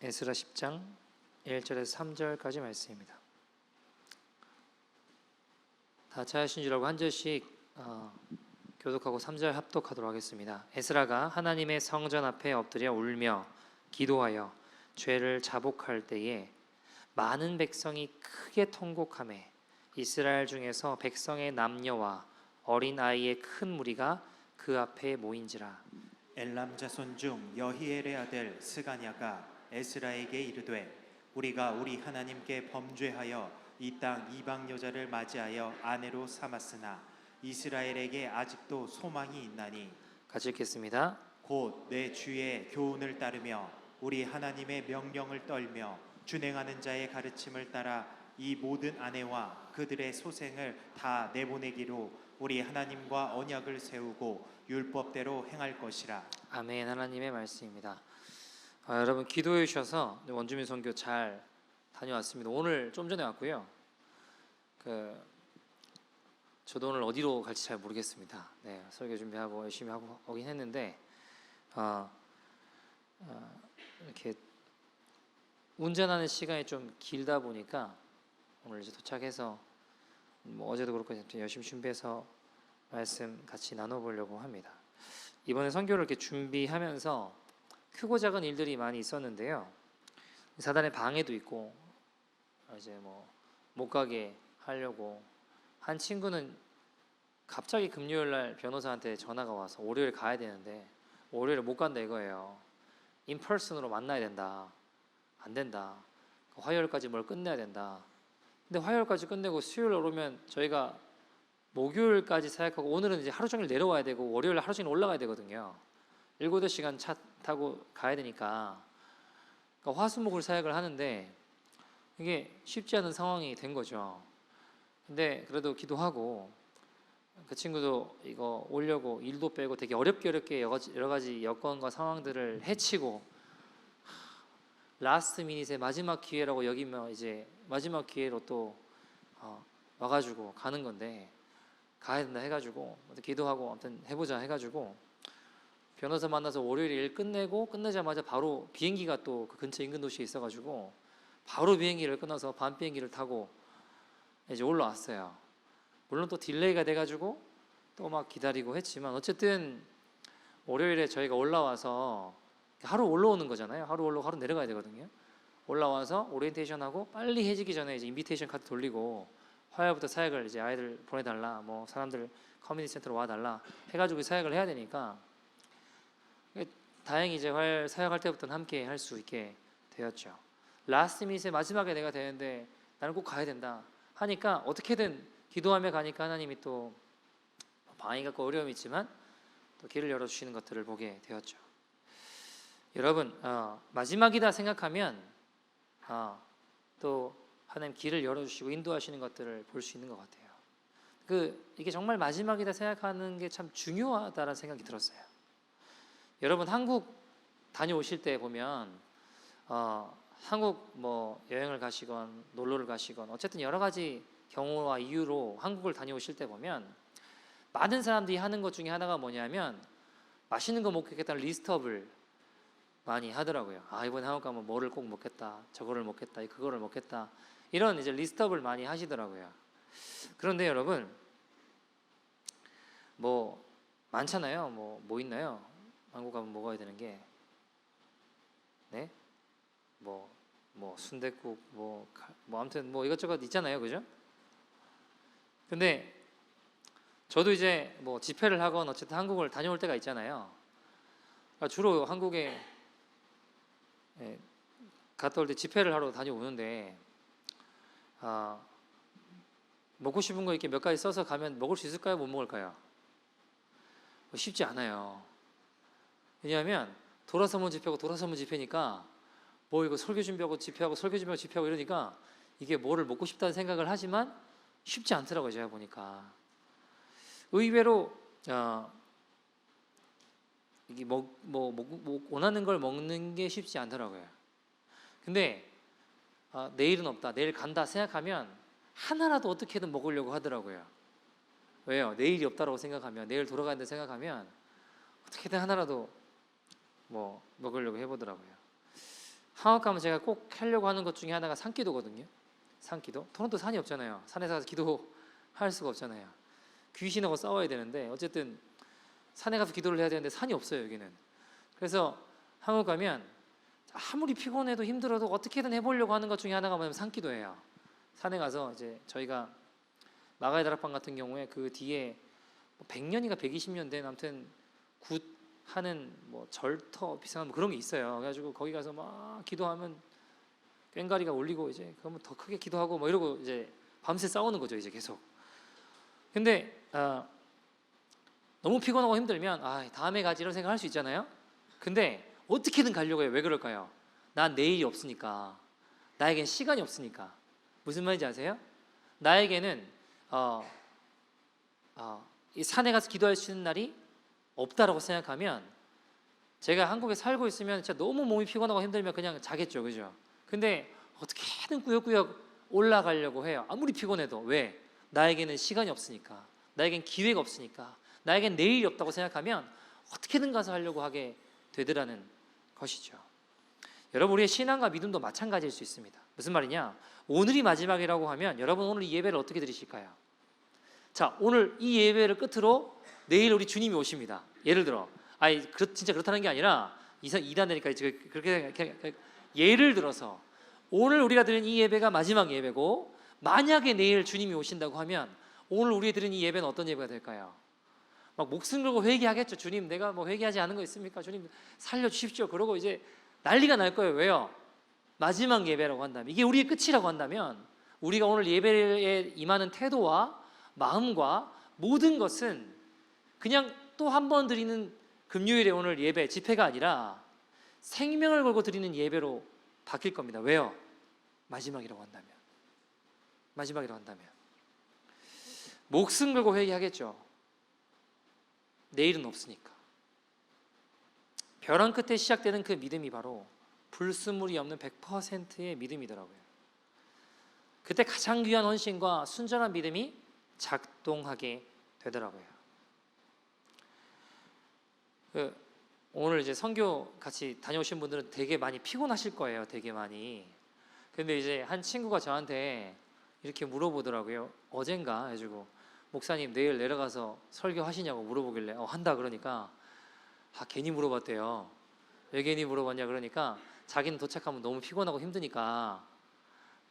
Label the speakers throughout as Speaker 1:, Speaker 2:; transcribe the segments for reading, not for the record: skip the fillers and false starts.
Speaker 1: 에스라 10장 1절에서 3절까지 말씀입니다. 다 찾으신 줄 알고 한 절씩 교독하고 3절 합독하도록 하겠습니다. 에스라가 하나님의 성전 앞에 엎드려 울며 기도하여 죄를 자복할 때에 많은 백성이 크게 통곡하매 이스라엘 중에서 백성의 남녀와 어린 아이의 큰 무리가 그 앞에 모인지라.
Speaker 2: 엘람 자손 중 여히엘의 아들 스가냐가 에스라에게 이르되 우리가 우리 하나님께 범죄하여 이 땅 이방 여자를 맞이하여 아내로 삼았으나 이스라엘에게 아직도 소망이 있나니
Speaker 1: 같이 읽겠습니다.
Speaker 2: 곧 내 주의 교훈을 따르며 우리 하나님의 명령을 떨며 준행하는 자의 가르침을 따라 이 모든 아내와 그들의 소생을 다 내보내기로 우리 하나님과 언약을 세우고 율법대로 행할 것이라.
Speaker 1: 아멘. 하나님의 말씀입니다. 여러분 기도해 주셔서 원주민 선교 잘 다녀왔습니다. 오늘 좀 전에 왔고요. 저도 오늘 어디로 갈지 잘 모르겠습니다. 네, 설교 준비하고 열심히 하고 오긴 했는데 이렇게 운전하는 시간이 좀 길다 보니까 오늘 이제 도착해서 어제도 그렇고 열심히 준비해서 말씀 같이 나눠보려고 합니다. 이번에 선교를 이렇게 준비하면서 크고 작은 일들이 많이 있었는데요. 사단의 방해도 있고 이제 못 가게 하려고 한 친구는 갑자기 금요일 날 변호사한테 전화가 와서 월요일 가야 되는데 월요일에 못 간다 이거예요. 인퍼슨으로 만나야 된다. 안 된다. 화요일까지 뭘 끝내야 된다. 근데 화요일까지 끝내고 수요일 오면 저희가 목요일까지 사역하고 오늘은 이제 하루 종일 내려와야 되고 월요일 하루 종일 올라가야 되거든요. 7-8시간 차 타고 가야 되니까 그러니까 화수목을 사역을 하는데 이게 쉽지 않은 상황이 된 거죠. 근데 그래도 기도하고 그 친구도 이거 오려고 일도 빼고 되게 어렵게 여러 가지 여건과 상황들을 헤치고 라스트 미닛의 마지막 기회라고 여기면 이제 마지막 기회로 또 와가지고 가는 건데 가야 된다 해가지고 기도하고 아무튼 해보자 해가지고 변호사 만나서 월요일 일 끝내자마자 바로 비행기가 또 그 근처 인근 도시에 있어가지고 바로 비행기를 끊어서 밤 비행기를 타고 이제 올라왔어요. 물론 또 딜레이가 돼가지고 또 막 기다리고 했지만 어쨌든 월요일에 저희가 올라와서 하루 올라오는 거잖아요. 하루 올라오고 하루 내려가야 되거든요. 올라와서 오리엔테이션하고 빨리 해지기 전에 이제 인비테이션 카드 돌리고 화요일부터 사역을 이제 아이들 보내달라, 사람들 커뮤니티 센터로 와달라 해가지고 사역을 해야 되니까 다행히 이제 화요일 사역할 때부터는 함께 할 수 있게 되었죠. 라스트 미닛의 마지막에 내가 되는데 나는 꼭 가야 된다 하니까 어떻게든 기도하며 가니까 하나님이 또 방해가 있고 어려움이 있지만 또 길을 열어주시는 것들을 보게 되었죠. 여러분 마지막이다 생각하면 또 하나님 길을 열어주시고 인도하시는 것들을 볼 수 있는 것 같아요. 이게 정말 마지막이다 생각하는 게 참 중요하다라는 생각이 들었어요. 여러분 한국 다녀오실 때 보면 한국 여행을 가시건 놀러를 가시건 어쨌든 여러 가지 경우와 이유로 한국을 다녀오실 때 보면 많은 사람들이 하는 것 중에 하나가 뭐냐면 맛있는 거 먹겠다는 리스트업을 많이 하더라고요. 이번에 한국 가면 뭐를 꼭 먹겠다, 저거를 먹겠다, 그거를 먹겠다 이런 이제 리스트업을 많이 하시더라고요. 그런데 여러분 많잖아요. 뭐 있나요? 한국 가면 먹어야 되는 게 네? 순댓국 아무튼 이것저것 있잖아요. 그죠? 근데 저도 이제 집회를 하건 어쨌든 한국을 다녀올 때가 있잖아요. 주로 한국에 갔다 올 때 집회를 하러 다녀오는데 먹고 싶은 거 이렇게 몇 가지 써서 가면 먹을 수 있을까요? 못 먹을까요? 쉽지 않아요. 왜냐하면 돌아서면 집회니까 이거 설교 준비하고 집회하고 설교 준비하고 집회하고 이러니까 이게 뭐를 먹고 싶다는 생각을 하지만 쉽지 않더라고요. 제가 보니까 의외로 이게 원하는 걸 먹는 게 쉽지 않더라고요. 근데 내일은 없다, 내일 간다 생각하면 하나라도 어떻게든 먹으려고 하더라고요. 왜요? 내일이 없다라고 생각하면, 내일 돌아간다 생각하면 어떻게든 하나라도 먹으려고 해보더라고요. 한국 가면 제가 꼭 하려고 하는 것 중에 하나가 산기도거든요. 산기도. 토론토 산이 없잖아요. 산에서 가서 기도할 수가 없잖아요. 귀신하고 싸워야 되는데 어쨌든 산에 가서 기도를 해야 되는데 산이 없어요 여기는. 그래서 한국 가면 아무리 피곤해도 힘들어도 어떻게든 해보려고 하는 것 중에 하나가 뭐냐면 산기도예요. 산에 가서 이제 저희가 마가의 다락방 같은 경우에 그 뒤에 100년인가 120년 된 아무튼 굿 하는 뭐 절터 비슷한 뭐 그런 게 있어요. 그래가지고 거기 가서 막 기도하면 꽹가리가 울리고 이제 그러면 더 크게 기도하고 뭐 이러고 이제 밤새 싸우는 거죠 이제 계속. 근데 너무 피곤하고 힘들면 다음에 가지 이런 생각할 수 있잖아요. 근데 어떻게든 가려고 해요. 왜 그럴까요? 난 내일이 없으니까. 나에겐 시간이 없으니까. 무슨 말인지 아세요? 나에게는 이 산에 가서 기도할 수 있는 날이 없다라고 생각하면 제가 한국에 살고 있으면 진짜 너무 몸이 피곤하고 힘들면 그냥 자겠죠, 그죠? 근데 어떻게든 꾸역꾸역 올라가려고 해요. 아무리 피곤해도. 왜? 나에게는 시간이 없으니까. 나에겐 기회가 없으니까. 나에겐 내일이 없다고 생각하면 어떻게든 가서 하려고 하게 되더라는 것이죠. 여러분, 우리의 신앙과 믿음도 마찬가지일 수 있습니다. 무슨 말이냐? 오늘이 마지막이라고 하면 여러분 오늘 이 예배를 어떻게 드리실까요? 자, 오늘 이 예배를 끝으로 내일 우리 주님이 오십니다. 예를 들어, 진짜 그렇다는 게 아니라 이단되니까 그렇게 예를 들어서 오늘 우리가 드린 이 예배가 마지막 예배고 만약에 내일 주님이 오신다고 하면 오늘 우리가 드린 이 예배는 어떤 예배가 될까요? 막 목숨 걸고 회개하겠죠. 주님, 내가 뭐 회개하지 않은 거 있습니까? 주님 살려주십시오. 그러고 이제 난리가 날 거예요. 왜요? 마지막 예배라고 한다면, 이게 우리의 끝이라고 한다면 우리가 오늘 예배에 임하는 태도와 마음과 모든 것은 그냥 또 한 번 드리는 금요일에 오늘 예배 집회가 아니라 생명을 걸고 드리는 예배로 바뀔 겁니다. 왜요? 마지막이라고 한다면. 마지막이라고 한다면 목숨 걸고 회개하겠죠. 내일은 없으니까. 벼랑 끝에 시작되는 그 믿음이 바로 불순물이 없는 100%의 믿음이더라고요. 그때 가장 귀한 헌신과 순전한 믿음이 작동하게 되더라고요. 오늘 이제 선교 같이 다녀오신 분들은 되게 많이 피곤하실 거예요. 되게 많이. 근데 이제 한 친구가 저한테 이렇게 물어보더라고요. 어젠가 해가지고 목사님 내일 내려가서 설교하시냐고 물어보길래 한다 그러니까 괜히 물어봤대요. 왜 괜히 물어봤냐 그러니까 자기는 도착하면 너무 피곤하고 힘드니까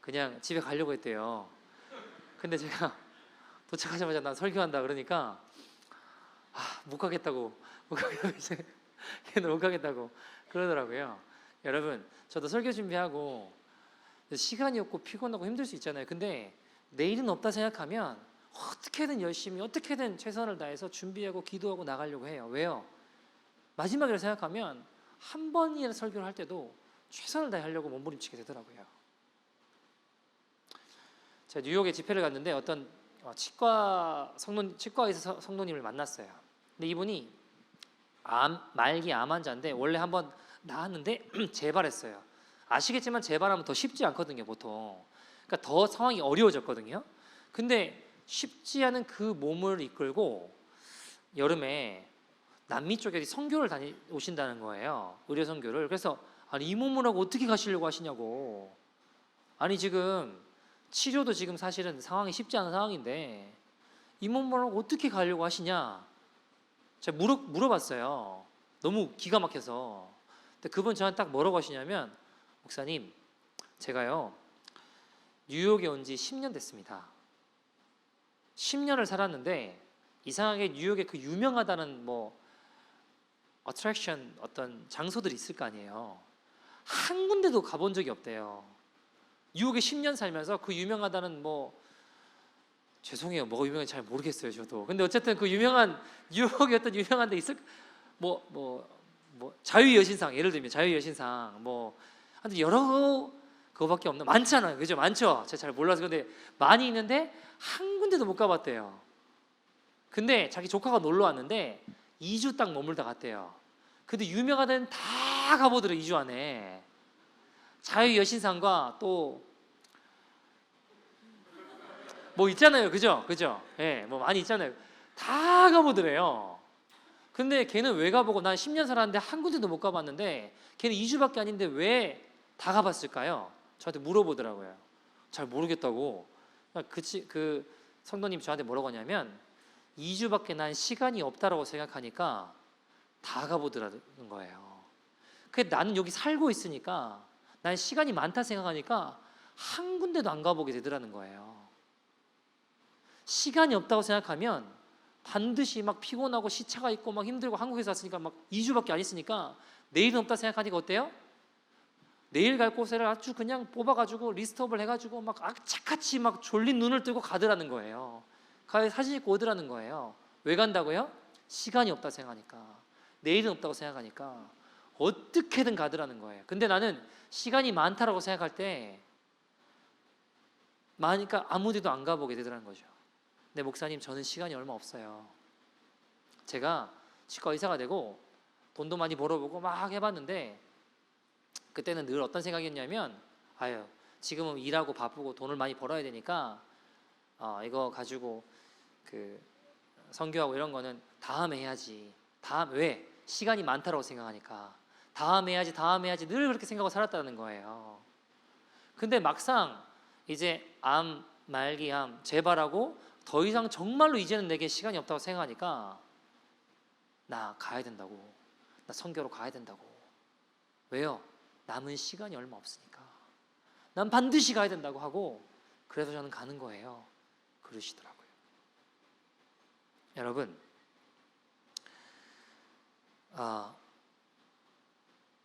Speaker 1: 그냥 집에 가려고 했대요. 근데 제가 도착하자마자 난 설교한다 그러니까 못 가겠다고 걔는 못 가겠다고 그러더라고요. 여러분, 저도 설교 준비하고 시간이 없고 피곤하고 힘들 수 있잖아요. 근데 내일은 없다 생각하면 어떻게든 열심히 어떻게든 최선을 다해서 준비하고 기도하고 나가려고 해요. 왜요? 마지막이라 생각하면 한 번이라도 설교를 할 때도 최선을 다하려고 몸부림치게 되더라고요. 제가 뉴욕에 집회를 갔는데 어떤 치과의사 성도님을 만났어요. 근데 이분이 말기 암 환자인데 원래 한번 나았는데 재발했어요. 아시겠지만 재발하면 더 쉽지 않거든요, 보통. 그러니까 더 상황이 어려워졌거든요. 근데 쉽지 않은 그 몸을 이끌고 여름에 남미 쪽에 선교를 오신다는 거예요. 의료 선교를. 그래서 이 몸을 하고 어떻게 가시려고 하시냐고. 지금 치료도 지금 사실은 상황이 쉽지 않은 상황인데 이 몸을 하고 어떻게 가려고 하시냐. 제가 물어봤어요. 너무 기가 막혀서. 근데 그분 저한테 딱 뭐라고 하시냐면, 목사님, 제가요 뉴욕에 온 지 10년 됐습니다. 10년을 살았는데 이상하게 뉴욕에 그 유명하다는 어트랙션 어떤 장소들이 있을 거 아니에요. 한 군데도 가본 적이 없대요. 뉴욕에 10년 살면서 그 유명하다는 죄송해요. 뭐가 유명한지 잘 모르겠어요, 저도. 근데 어쨌든 그 유명한 뉴욕에 어떤 유명한 데 있을 자유의 여신상, 예를 들면 자유의 여신상 하여튼 여러 그거밖에 없나? 많잖아요. 그죠? 많죠. 제가 잘 몰라서. 근데 많이 있는데 한 군데도 못 가봤대요. 근데 자기 조카가 놀러 왔는데 2주 딱 머물다 갔대요. 근데 유명한 데는 다 가보더래요. 2주 안에. 자유의 여신상과 또 있잖아요. 그죠? 예, 많이 있잖아요. 다 가보더래요. 근데 걔는 왜 가보고 난 10년 살았는데 한 군데도 못 가봤는데 걔는 2주밖에 아닌데 왜 다 가봤을까요? 저한테 물어보더라고요. 잘 모르겠다고. 그 성도님 저한테 뭐라고 하냐면 2주밖에 난 시간이 없다라고 생각하니까 다 가보더라는 거예요. 근데 나는 여기 살고 있으니까 난 시간이 많다 생각하니까 한 군데도 안 가보게 되더라는 거예요. 시간이 없다고 생각하면 반드시 막 피곤하고 시차가 있고 막 힘들고 한국에서 왔으니까 막 2주밖에 안 있으니까 내일은 없다 생각하니까 어때요? 내일 갈 곳을 아주 그냥 뽑아가지고 리스트업을 해가지고 막 악착같이 막 졸린 눈을 뜨고 가더라는 거예요. 가서 사진 찍고 오더라는 거예요. 왜 간다고요? 시간이 없다 생각하니까, 내일은 없다고 생각하니까 어떻게든 가더라는 거예요. 근데 나는 시간이 많다라고 생각할 때 많으니까 아무 데도 안 가보게 되더라는 거죠. 근데 목사님, 저는 시간이 얼마 없어요. 제가 치과 의사가 되고 돈도 많이 벌어보고 막 해봤는데 그때는 늘 어떤 생각이었냐면, 아유, 지금은 일하고 바쁘고 돈을 많이 벌어야 되니까 이거 가지고 그 선교하고 이런 거는 다음에 해야지. 왜? 시간이 많다라고 생각하니까 다음에 해야지 늘 그렇게 생각하고 살았다는 거예요. 근데 막상 이제 암, 말기암 재발하고 더 이상 정말로 이제는 내게 시간이 없다고 생각하니까 나 가야 된다고, 나 선교로 가야 된다고. 왜요? 남은 시간이 얼마 없으니까 난 반드시 가야 된다고 하고, 그래서 저는 가는 거예요. 그러시더라고요. 여러분,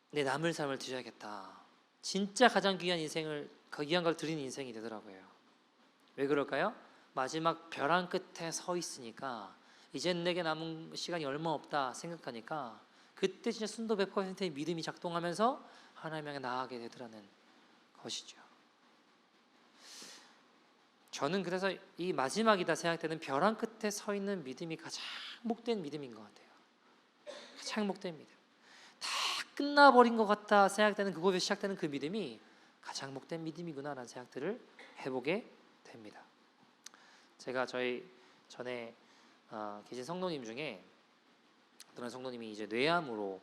Speaker 1: 내 남을 삶을 드셔야겠다. 진짜 가장 귀한 인생을, 귀한 걸 드리는 인생이 되더라고요. 왜 그럴까요? 마지막 벼랑 끝에 서 있으니까 이젠 내게 남은 시간이 얼마 없다 생각하니까 그때 진짜 순도 100%의 믿음이 작동하면서 하나님 향해 나아가게 되더라는 것이죠. 저는 그래서 이 마지막이다 생각되는 벼랑 끝에 서 있는 믿음이 가장 복된 믿음인 것 같아요. 가장 복된 믿음. 다 끝나버린 것 같다 생각되는 그곳에서 시작되는 그 믿음이 가장 복된 믿음이구나라는 생각들을 해보게 됩니다. 제가 저희 전에 계신 성도님 중에 어떤 성도님이 이제 뇌암으로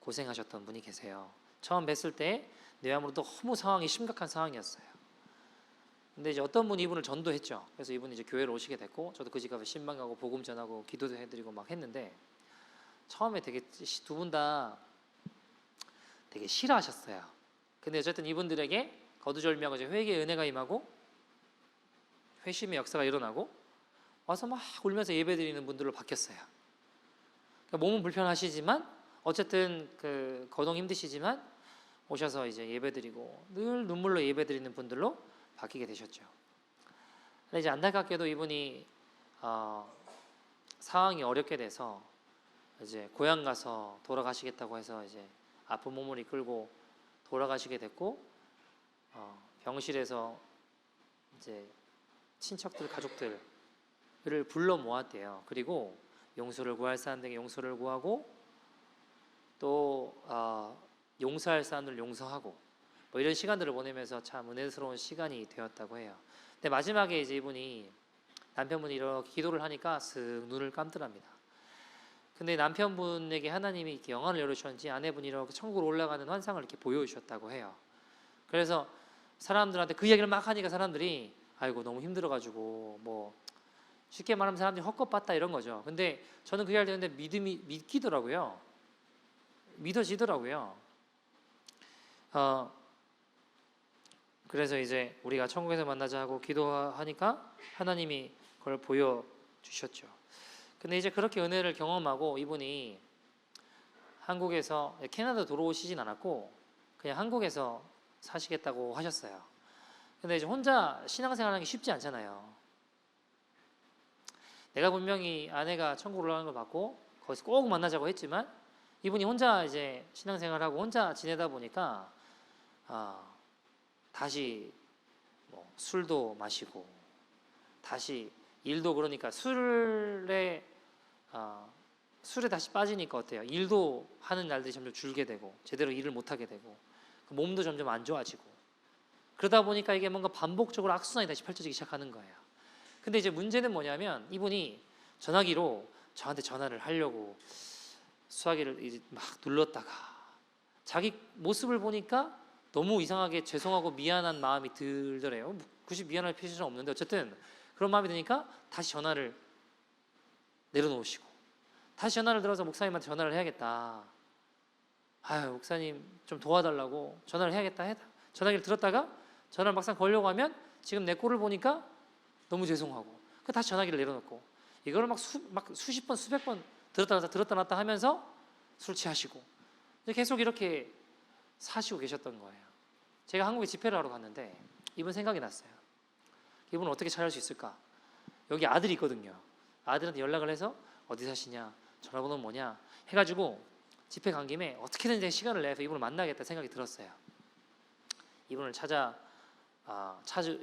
Speaker 1: 고생하셨던 분이 계세요. 처음 뵀을 때 뇌암으로 너무 상황이 심각한 상황이었어요. 근데 이제 어떤 분이 이분을 전도했죠. 그래서 이분이 이제 교회로 오시게 됐고, 저도 그 집 가서 신방하고 복음 전하고 기도도 해드리고 막 했는데, 처음에 되게 두 분 다 되게 싫어하셨어요. 근데 어쨌든 이분들에게 거두절미하고 이제 회개의 은혜가 임하고 회심의 역사가 일어나고 와서 막 울면서 예배드리는 분들로 바뀌었어요. 그러니까 몸은 불편하시지만 어쨌든 그 거동 힘드시지만 오셔서 이제 예배드리고 늘 눈물로 예배드리는 분들로 바뀌게 되셨죠. 근데 이제 안타깝게도 이분이 상황이 어렵게 돼서 이제 고향 가서 돌아가시겠다고 해서 이제 아픈 몸을 이끌고 돌아가시게 됐고, 병실에서 이제 친척들, 가족들을 불러 모았대요. 그리고 용서를 구할 사람들에게 용서를 구하고, 또 용서할 사람들 용서하고, 뭐 이런 시간들을 보내면서 참 은혜스러운 시간이 되었다고 해요. 근데 마지막에 이제 이분이, 남편분이 이렇게 기도를 하니까 슥 눈을 감더랍니다. 근데 남편분에게 하나님이 이렇게 영안을 열어주셨는지 아내분이 이렇게 천국으로 올라가는 환상을 이렇게 보여주셨다고 해요. 그래서 사람들한테 그 이야기를 막 하니까 사람들이 아이고 너무 힘들어가지고 뭐 쉽게 말하면 사람들이 헛것봤다 이런 거죠. 근데 저는 그 이야기를 듣는데 믿음이 믿기더라고요. 믿어지더라고요. 그래서 이제 우리가 천국에서 만나자 하고 기도하니까 하나님이 그걸 보여주셨죠. 근데 이제 그렇게 은혜를 경험하고 이분이 한국에서, 캐나다 돌아오시진 않았고 그냥 한국에서 사시겠다고 하셨어요. 근데 이제 혼자 신앙생활하는 게 쉽지 않잖아요. 내가 분명히 아내가 천국 올라가는 걸 봤고 거기서 꼭 만나자고 했지만 이분이 혼자 이제 신앙생활하고 혼자 지내다 보니까 다시 뭐 술도 마시고 다시 일도, 그러니까 술에 다시 빠지니까 어때요? 일도 하는 날들이 점점 줄게 되고 제대로 일을 못 하게 되고 몸도 점점 안 좋아지고, 그러다 보니까 이게 뭔가 반복적으로 악순환이 다시 펼쳐지기 시작하는 거예요. 근데 이제 문제는 뭐냐면 이분이 전화기로 저한테 전화를 하려고 수화기를 이제 막 눌렀다가 자기 모습을 보니까 너무 이상하게 죄송하고 미안한 마음이 들더래요. 굳이 미안할 필요는 없는데 어쨌든 그런 마음이 드니까 다시 전화를 내려놓으시고 다시 전화를 들어서 목사님한테 전화를 해야겠다. 아유 목사님 좀 도와달라고 전화를 해야겠다. 전화기를 들었다가 전화를 막상 걸려고 하면 지금 내 꼴을 보니까 너무 죄송하고 다시 전화기를 내려놓고 이거를 막 수십 번 수백 번 들었다 놨다 하면서 술 취하시고 계속 이렇게 사시고 계셨던 거예요. 제가 한국에 집회를 하러 갔는데 이분 생각이 났어요. 이분은 어떻게 찾아올 수 있을까? 여기 아들이 있거든요. 아들한테 연락을 해서 어디 사시냐, 전화번호 뭐냐 해가지고 집회 간 김에 어떻게든 이제 시간을 내서 이분을 만나겠다 생각이 들었어요. 이분을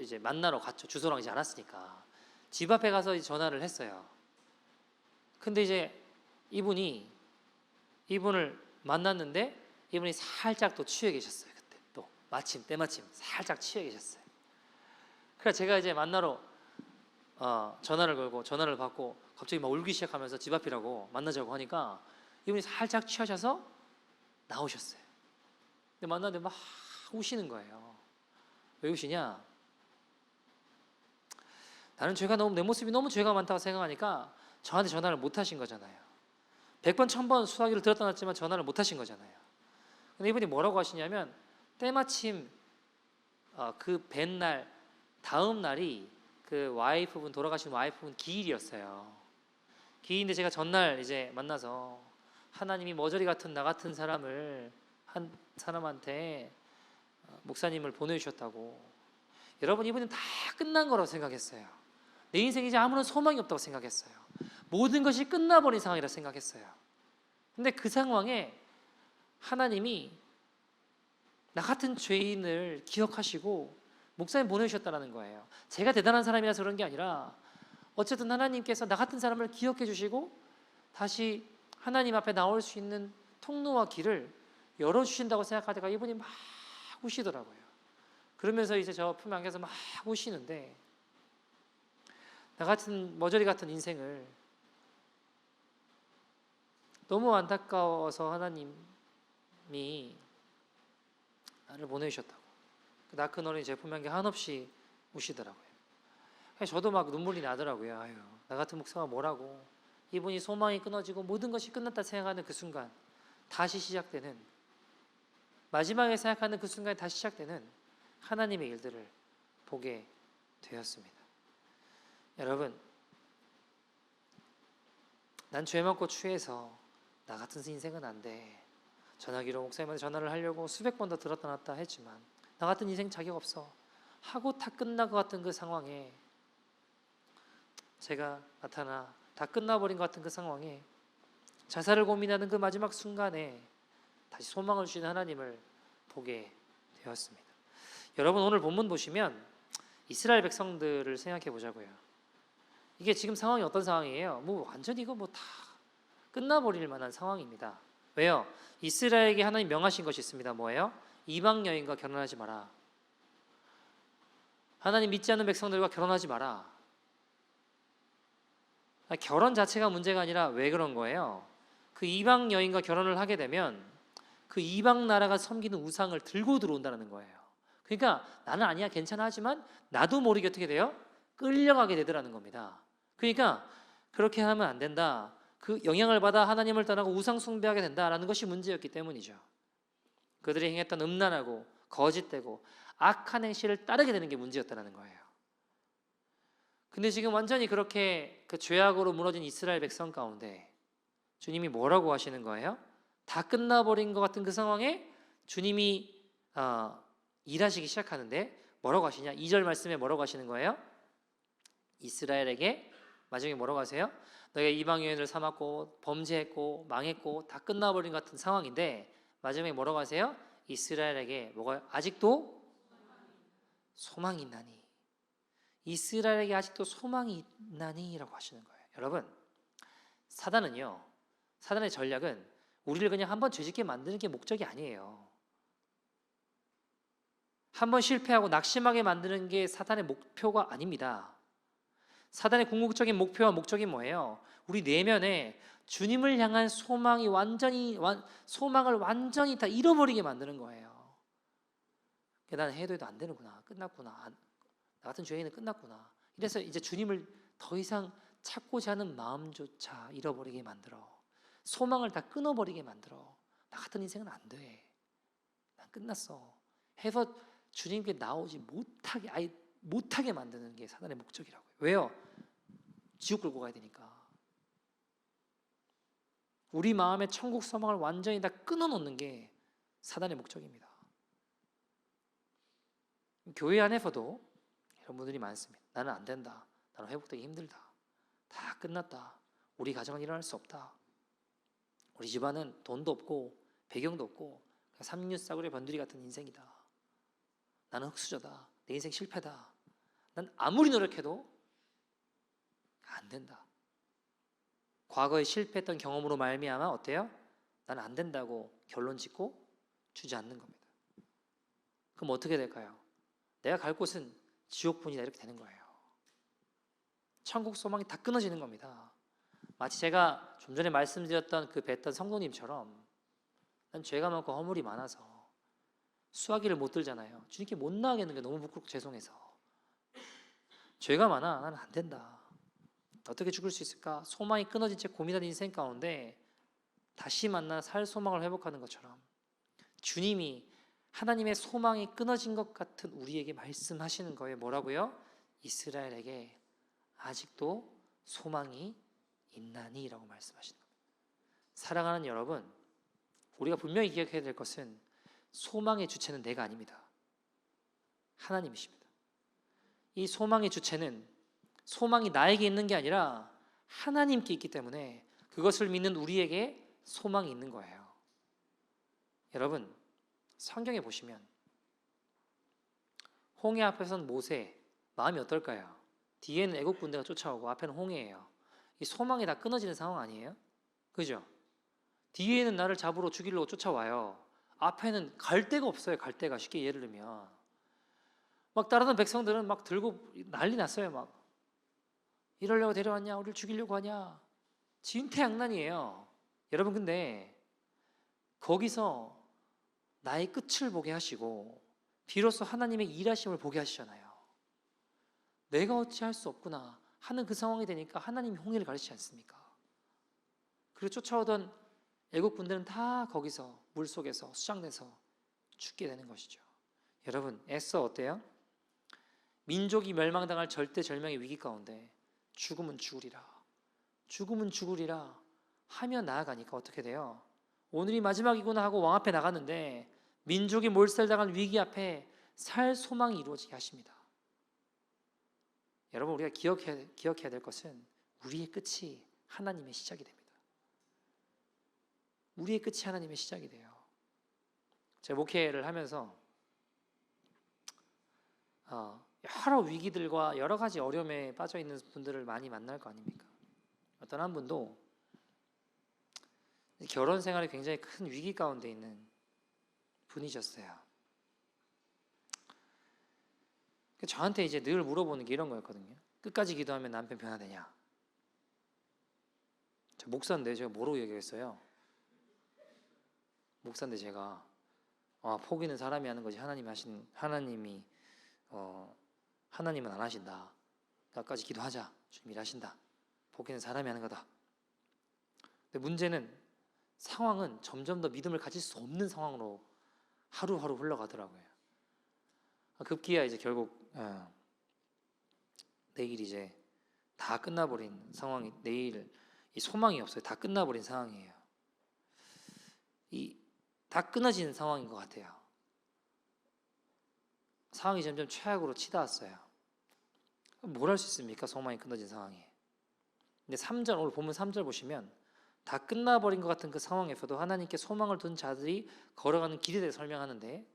Speaker 1: 이제 만나러 갔죠. 주소랑 이제 알았으니까 집 앞에 가서 이제 전화를 했어요. 근데 이제 이분을 만났는데 이분이 살짝 또 취해 계셨어요. 그때 또 때마침 살짝 취해 계셨어요. 그래서 제가 이제 만나러 전화를 걸고 전화를 받고 갑자기 막 울기 시작하면서 집 앞이라고 만나자고 하니까 이분이 살짝 취하셔서 나오셨어요. 근데 만났는데 막 우시는 거예요. 왜 우시냐? 나는 내 모습이 너무 죄가 많다고 생각하니까 저한테 전화를 못 하신 거잖아요. 100번 1000번 수화기를 들었다 놨지만 전화를 못 하신 거잖아요. 근데 이분이 뭐라고 하시냐면 때마침 그 뵌 날 다음 날이 그 돌아가신 와이프분 기일이었어요. 기일인데 제가 전날 이제 만나서 하나님이 머저리 같은 나 같은 사람을 한 사람한테 목사님을 보내주셨다고. 여러분 이분은 다 끝난 거라고 생각했어요. 내 인생에 이제 아무런 소망이 없다고 생각했어요. 모든 것이 끝나버린 상황이라 생각했어요. 근데 그 상황에 하나님이 나 같은 죄인을 기억하시고 목사님 보내주셨다는 거예요. 제가 대단한 사람이라서 그런 게 아니라 어쨌든 하나님께서 나 같은 사람을 기억해 주시고 다시 하나님 앞에 나올 수 있는 통로와 길을 열어주신다고 생각하다가 이분이 막 우시더라고요. 그러면서 이제 저 품 안겨서 막 우시는데 나 같은 머저리 같은 인생을 너무 안타까워서 하나님이 나를 보내주셨다고. 나 큰 어린이 제 품 안겨 한없이 우시더라고요. 저도 막 눈물이 나더라고요. 아유, 나 같은 목사가 뭐라고. 이분이 소망이 끊어지고 모든 것이 끝났다 생각하는 그 순간 다시 시작되는, 마지막에 생각하는 그 순간에 다시 시작되는 하나님의 일들을 보게 되었습니다. 여러분, 난 죄 많고 추해서 나 같은 인생은 안 돼. 전화기로 목사님한테 전화를 하려고 수백 번 더 들었다 놨다 했지만 나 같은 인생 자격 없어 하고 다 끝날 것 같은 그 상황에 제가 나타나 다 끝나버린 것 같은 그 상황에 자살을 고민하는 그 마지막 순간에 다시 소망을 주시는 하나님을 보게 되었습니다. 여러분 오늘 본문 보시면 이스라엘 백성들을 생각해 보자고요. 이게 지금 상황이 어떤 상황이에요? 완전히 이거 다 끝나버릴 만한 상황입니다. 왜요? 이스라엘에게 하나님 명하신 것이 있습니다. 뭐예요? 이방 여인과 결혼하지 마라. 하나님 믿지 않는 백성들과 결혼하지 마라. 결혼 자체가 문제가 아니라 왜 그런 거예요? 그 이방 여인과 결혼을 하게 되면 그 이방 나라가 섬기는 우상을 들고 들어온다는 거예요. 그러니까 나는 아니야 괜찮아 하지만 나도 모르게 어떻게 돼요? 끌려가게 되더라는 겁니다. 그러니까 그렇게 하면 안 된다. 그 영향을 받아 하나님을 떠나고 우상 숭배하게 된다라는 것이 문제였기 때문이죠. 그들이 행했던 음란하고 거짓되고 악한 행실을 따르게 되는 게 문제였다는 거예요. 근데 지금 완전히 그렇게 그 죄악으로 무너진 이스라엘 백성 가운데 주님이 뭐라고 하시는 거예요? 다 끝나버린 것 같은 그 상황에 주님이 일하시기 시작하는데 뭐라고 하시냐? 2절 말씀에 뭐라고 하시는 거예요? 이스라엘에게 마지막에 뭐라고 하세요? 너희가 이방 여인을 삼았고 범죄했고 망했고 다 끝나버린 것 같은 상황인데 마지막에 뭐라고 하세요? 이스라엘에게 뭐가 아직도 소망이 있나니, 이스라엘에게 아직도 소망이 있나니 라고 하시는 거예요. 여러분 사단의 전략은 우리를 그냥 한번 죄짓게 만드는 게 목적이 아니에요. 한번 실패하고 낙심하게 만드는 게 사단의 목표가 아닙니다. 사단의 궁극적인 목표와 목적이 뭐예요? 우리 내면에 주님을 향한 소망을 완전히 다 잃어버리게 만드는 거예요. 나는 해도 안 되는구나. 끝났구나. 나 같은 죄인은 끝났구나. 이래서 이제 주님을 더 이상 찾고자 하는 마음조차 잃어버리게 만들어. 소망을 다 끊어버리게 만들어. 나 같은 인생은 안 돼. 난 끝났어. 해서 주님께 나오지 못하게, 아예 못하게 만드는 게 사단의 목적이라고요. 왜요? 지옥 끌고 가야 되니까. 우리 마음의 천국 소망을 완전히 다 끊어놓는 게 사단의 목적입니다. 교회 안에서도 이런 분들이 많습니다. 나는 안 된다. 나는 회복되기 힘들다. 다 끝났다. 우리 가정은 일어날 수 없다. 우리 집안은 돈도 없고 배경도 없고 삼류 싸구려 변두리 같은 인생이다. 나는 흙수저다. 내 인생 실패다. 난 아무리 노력해도 안 된다. 과거에 실패했던 경험으로 말미암아 어때요? 나는 안 된다고 결론 짓고 주저앉는 겁니다. 그럼 어떻게 될까요? 내가 갈 곳은 지옥뿐이다 이렇게 되는 거예요. 천국 소망이 다 끊어지는 겁니다. 마치 제가 좀 전에 말씀드렸던 그 뵀던 성도님처럼 난 죄가 많고 허물이 많아서 수화기를 못 들잖아요. 주님께 못 나가겠는 게 너무 부끄럽고 죄송해서. 죄가 많아. 나는 안 된다. 어떻게 죽을 수 있을까? 소망이 끊어진 채 고민하는 인생 가운데 다시 만나 살 소망을 회복하는 것처럼 주님이 하나님의 소망이 끊어진 것 같은 우리에게 말씀하시는 거예요. 뭐라고요? 이스라엘에게 아직도 소망이 있나니? 라고 말씀하시는 겁니다. 사랑하는 여러분, 우리가 분명히 기억해야 될 것은 소망의 주체는 내가 아닙니다. 하나님이십니다. 이 소망의 주체는 소망이 나에게 있는 게 아니라 하나님께 있기 때문에 그것을 믿는 우리에게 소망이 있는 거예요. 여러분, 성경에 보시면 홍해 앞에 선 모세 마음이 어떨까요? 뒤에는 애국 군대가 쫓아오고 앞에는 홍해예요. 이 소망이 다 끊어지는 상황 아니에요? 그죠? 뒤에는 나를 잡으러 죽이려고 쫓아와요. 앞에는 갈 데가 없어요. 갈 데가. 쉽게 예를 들면 막 따르던 백성들은 막 들고 난리 났어요. 막 이러려고 데려왔냐? 우리를 죽이려고 하냐? 진퇴양난이에요. 여러분, 근데 거기서 나의 끝을 보게 하시고 비로소 하나님의 일하심을 보게 하시잖아요. 내가 어찌할 수 없구나 하는 그 상황이 되니까 하나님이 홍해를 가르치지 않습니까? 그리고 쫓아오던 애국 군대는 다 거기서 물속에서 수장돼서 죽게 되는 것이죠. 여러분, 에서 어때요? 민족이 멸망당할 절대절명의 위기 가운데 죽음은 죽으리라, 죽음은 죽으리라 하며 나아가니까 어떻게 돼요? 오늘이 마지막이구나 하고 왕 앞에 나갔는데 민족이 몰살당할 위기 앞에 살 소망이 이루어지게 하십니다. 여러분, 우리가 기억해야 될 것은 우리의 끝이 하나님의 시작이 됩니다. 우리의 끝이 하나님의 시작이 돼요. 제가 목회를 하면서 여러 위기들과 여러 가지 어려움에 빠져 있는 분들을 많이 만날 거 아닙니까? 어떤 한 분도 결혼 생활에 굉장히 큰 위기 가운데 있는 분이셨어요. 저한테 이제 늘 물어보는 게 이런 거였거든요. 끝까지 기도하면 남편 변화되냐? 저 목사인데 제가 뭐라고 얘기했어요? 목사인데 제가 포기는 사람이 하는 거지 하나님은 안 하신다. 끝까지 기도하자. 주님 일하신다. 포기는 사람이 하는 거다. 근데 문제는 상황은 점점 더 믿음을 가질 수 없는 상황으로 하루하루 흘러가더라고요. 급기야 이제 결국 내일 이제 다 끝나버린 상황이, 내일 이 소망이 없어요. 다 끝나버린 상황이에요. 이 다 끊어진 상황인 것 같아요. 상황이 점점 최악으로 치닫았어요. 뭘 할 수 있습니까? 소망이 끊어진 상황에. 근데 3절, 오늘 본문 3절 보시면 다 끝나버린 것 같은 그 상황에서도 하나님께 소망을 둔 자들이 걸어가는 길에 대해 설명하는데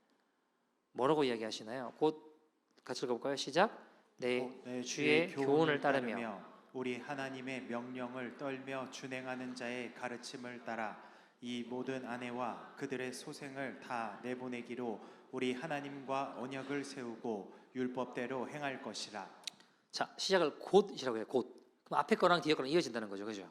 Speaker 1: 뭐라고 이야기하시나요? 곧 같이 읽어볼까요? 시작. 내 주의 교훈을 따르며
Speaker 2: 우리 하나님의 명령을 떨며 준행하는 자의 가르침을 따라 이 모든 아내와 그들의 소생을 다 내보내기로 우리 하나님과 언약을 세우고 율법대로 행할 것이라.
Speaker 1: 자, 시작을 곧이라고 해요. 곧. 그럼 앞에 거랑 뒤에 거랑 이어진다는 거죠. 그죠?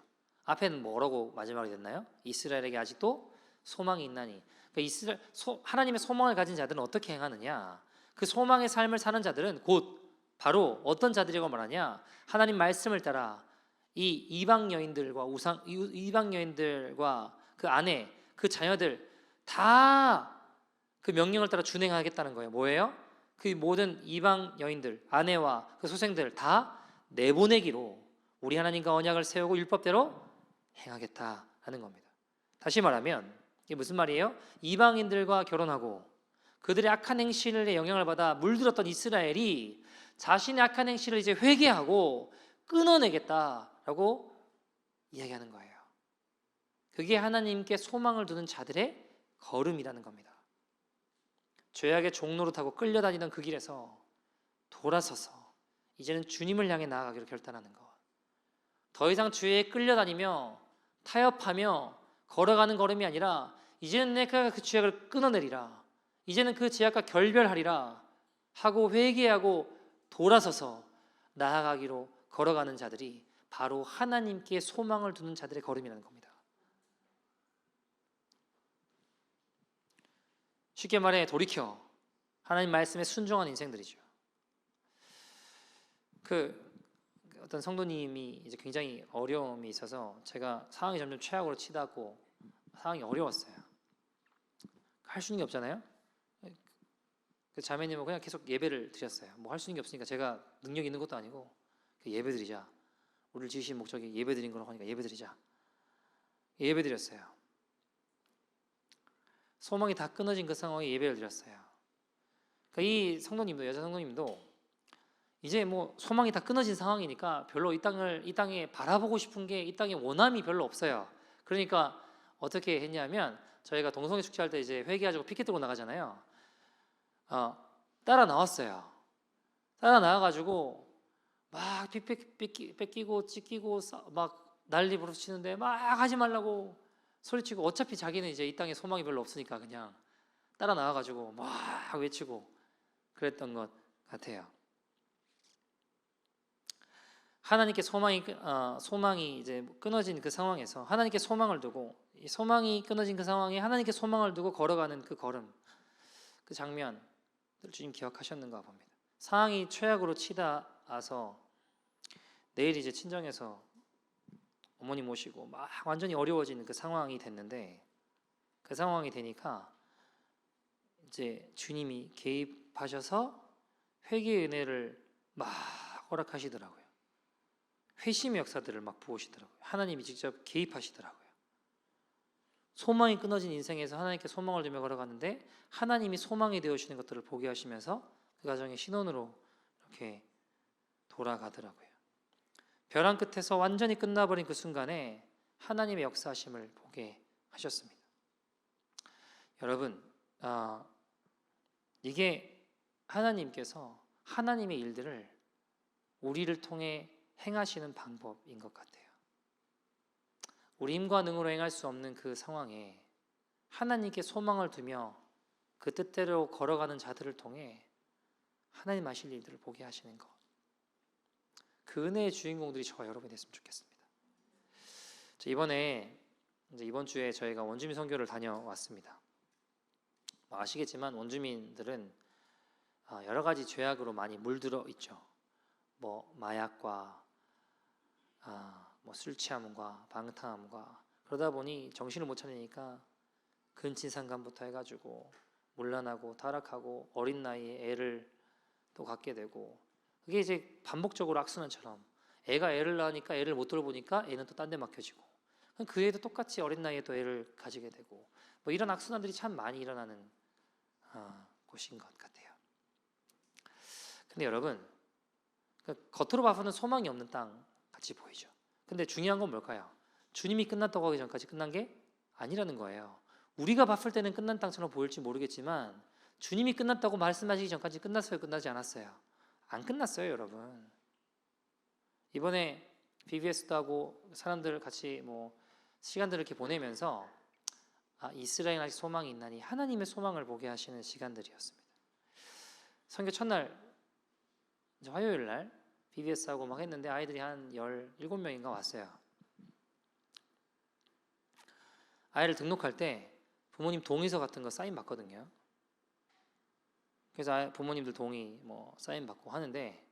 Speaker 1: 앞에는 뭐라고 마지막이 됐나요? 이스라엘에게 아직도 소망이 있나니. 그러니까 하나님의 소망을 가진 자들은 어떻게 행하느냐? 그 소망의 삶을 사는 자들은 곧 바로 어떤 자들이라고 말하냐? 하나님 말씀을 따라 이 이방 여인들과 이방 여인들과 그 아내, 그 자녀들 다 그 명령을 따라 준행하겠다는 거예요. 뭐예요? 그 모든 이방 여인들, 아내와 그 소생들 다 내보내기로 우리 하나님과 언약을 세우고 율법대로 행하겠다라는 겁니다. 다시 말하면 이게 무슨 말이에요? 이방인들과 결혼하고 그들의 악한 행실의 영향을 받아 물들었던 이스라엘이 자신의 악한 행실을 이제 회개하고 끊어내겠다라고 이야기하는 거예요. 그게 하나님께 소망을 두는 자들의 걸음이라는 겁니다. 죄악의 종로로 타고 끌려다니던 그 길에서 돌아서서 이제는 주님을 향해 나아가기로 결단하는 것. 더 이상 죄에 끌려다니며 타협하며 걸어가는 걸음이 아니라 이제는 내가 그 죄악을 끊어내리라. 이제는 그 죄악과 결별하리라 하고 회개하고 돌아서서 나아가기로 걸어가는 자들이 바로 하나님께 소망을 두는 자들의 걸음이라는 겁니다. 쉽게 말해 돌이켜 하나님 말씀에 순종한 인생들이죠. 어떤 성도님이 이제 굉장히 어려움이 있어서 제가 상황이 점점 최악으로 치닫고 상황이 어려웠어요. 할 수 있는 게 없잖아요. 그 자매님은 그냥 계속 예배를 드렸어요. 뭐 할 수 있는 게 없으니까 제가 능력 있는 것도 아니고 예배 드리자. 우리를 지으신 목적이 예배 드린 거라고 하니까 예배 드리자. 예배 드렸어요. 소망이 다 끊어진 그 상황에 예배를 드렸어요. 그러니까 이 성도님도, 여자 성도님도 이제 뭐 소망이 다 끊어진 상황이니까 별로 이 땅에 바라보고 싶은 게, 이 땅에 원함이 별로 없어요. 그러니까 어떻게 했냐면 저희가 동성애 축제할 때 이제 회개하자고 피켓 들고 나가잖아요. 따라 나왔어요. 따라 나와가지고 막 피 뺏기고 찢기고 막 난리 부르치는데 막 하지 말라고 소리치고, 어차피 자기는 이제 이 땅에 소망이 별로 없으니까 그냥 따라 나와가지고 막 외치고 그랬던 것 같아요. 하나님께 소망이 이제 끊어진 그 상황에서 하나님께 소망을 두고, 이 소망이 끊어진 그 상황에 하나님께 소망을 두고 걸어가는 그 걸음, 그 장면 주님 기억하셨는가 봅니다. 상황이 최악으로 치닫아서 내일 이제 친정에서 어머니 모시고 막 완전히 어려워지는 그 상황이 됐는데, 그 상황이 되니까 이제 주님이 개입하셔서 회개의 은혜를 막 허락하시더라고요. 회심의 역사들을 막 부으시더라고요. 하나님이 직접 개입하시더라고요. 소망이 끊어진 인생에서 하나님께 소망을 두며 걸어가는데 하나님이 소망이 되어주시는 것들을 보게 하시면서 그 가정의 신혼으로 이렇게 돌아가더라고요. 벼랑 끝에서 완전히 끝나버린 그 순간에 하나님의 역사하심을 보게 하셨습니다. 여러분, 이게 하나님께서 하나님의 일들을 우리를 통해 행하시는 방법인 것 같아요. 우리 힘과 능으로 행할 수 없는 그 상황에 하나님께 소망을 두며 그 뜻대로 걸어가는 자들을 통해 하나님 하실 일들을 보게 하시는 것, 그 은혜의 주인공들이 저와 여러분이 됐으면 좋겠습니다. 이번 주에 저희가 원주민 선교를 다녀왔습니다. 아시겠지만 원주민들은 여러 가지 죄악으로 많이 물들어 있죠. 뭐 마약과 뭐 술 취함과 방탕함과, 그러다 보니 정신을 못 차리니까 근친상간부터 해가지고 문란하고 타락하고 어린 나이에 애를 또 갖게 되고, 그게 이제 반복적으로 악순환처럼 애가 애를 낳으니까 애를 못 돌보니까 애는 또 딴 데 맡겨지고, 그 애도 똑같이 어린 나이에 또 애를 가지게 되고, 뭐 이런 악순환들이 참 많이 일어나는 곳인 것 같아요. 근데 여러분, 겉으로 봐서는 소망이 없는 땅 같이 보이죠. 근데 중요한 건 뭘까요? 주님이 끝났다고 하기 전까지 끝난 게 아니라는 거예요. 우리가 봤을 때는 끝난 땅처럼 보일지 모르겠지만 주님이 끝났다고 말씀하시기 전까지 끝났어요? 끝나지 않았어요? 안 끝났어요, 여러분. 이번에 BBS도 하고 사람들 같이 뭐 시간들을 이렇게 보내면서 이스라엘 아직 소망이 있나니 하나님의 소망을 보게 하시는 시간들이었습니다. 선교 첫날 이제 화요일 날 BBS 하고 막 했는데 아이들이 한 17명인가 왔어요. 아이를 등록할 때 부모님 동의서 같은 거 사인 받거든요. 그래서 부모님들 동의 뭐 사인 받고 하는데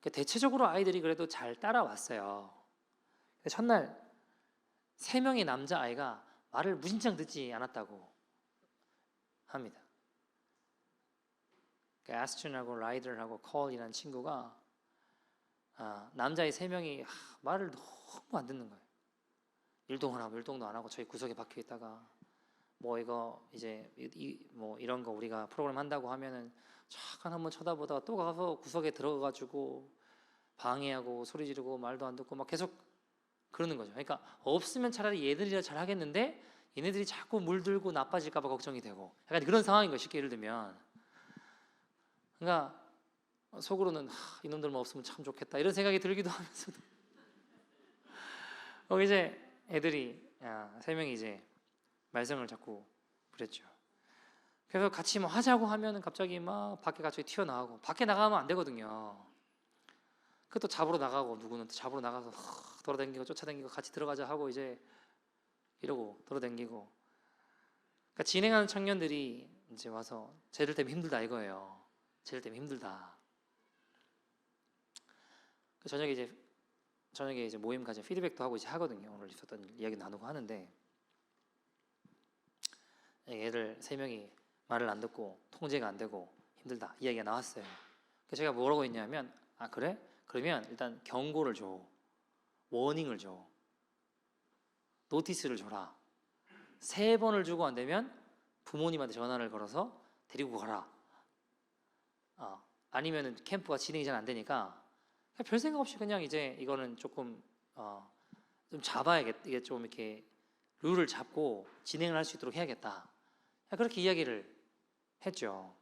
Speaker 1: 대체적으로 아이들이 그래도 잘 따라왔어요. 첫날 3명의 남자 아이가 말을 무진장 듣지 않았다고 합니다. 아스틴하고 라이더하고 콜이라는 친구가 남자의 3명이 말을 너무 안 듣는 거예요. 율동도 안 하고 저희 구석에 박혀 있다가 뭐 이거 이제 뭐 이런 거 우리가 프로그램 한다고 하면은 잠깐 한번 쳐다보다가 또 가서 구석에 들어가가지고 방해하고 소리 지르고 말도 안 듣고 막 계속 그러는 거죠. 그러니까 없으면 차라리 얘들이라 잘 하겠는데 얘네들이 자꾸 물들고 나빠질까 봐 걱정이 되고 약간 그런 상황인 거예요. 쉽게 예를 들면. 그러니까 속으로는 이놈들만 없으면 참 좋겠다 이런 생각이 들기도 하면서도 이제 애들이 3명이 이제 말썽을 자꾸 부렸죠. 그래서 같이 뭐 하자고 하면은 갑자기 막 밖에 갑자기 튀어나가고 밖에 나가면 안 되거든요. 그것도 잡으러 나가고 누구는 또 잡으러 나가서 돌아다니고 쫓아다니고 같이 들어가자 하고 이제 이러고 돌아다니고 그러니까 진행하는 청년들이 이제 와서 쟤들 때문에 힘들다 이거예요. 쟤들 때문에 힘들다. 저녁에 이제 모임 가지고 피드백도 하고 이제 하거든요. 오늘 있었던 이야기 나누고 하는데 애들 3명이 말을 안 듣고 통제가 안 되고 힘들다 이야기가 나왔어요. 그래서 제가 뭐라고 했냐면 그래? 그러면 일단 경고를 줘. 워닝을 줘. 노티스를 줘라. 3번을 주고 안 되면 부모님한테 전화를 걸어서 데리고 가라. 아니면은 캠프가 진행이 잘 안 되니까 별 생각 없이 그냥 이제 이거는 조금 좀 잡아야겠다. 이게 좀 이렇게 룰을 잡고 진행을 할 수 있도록 해야겠다. 그렇게 이야기를 했죠.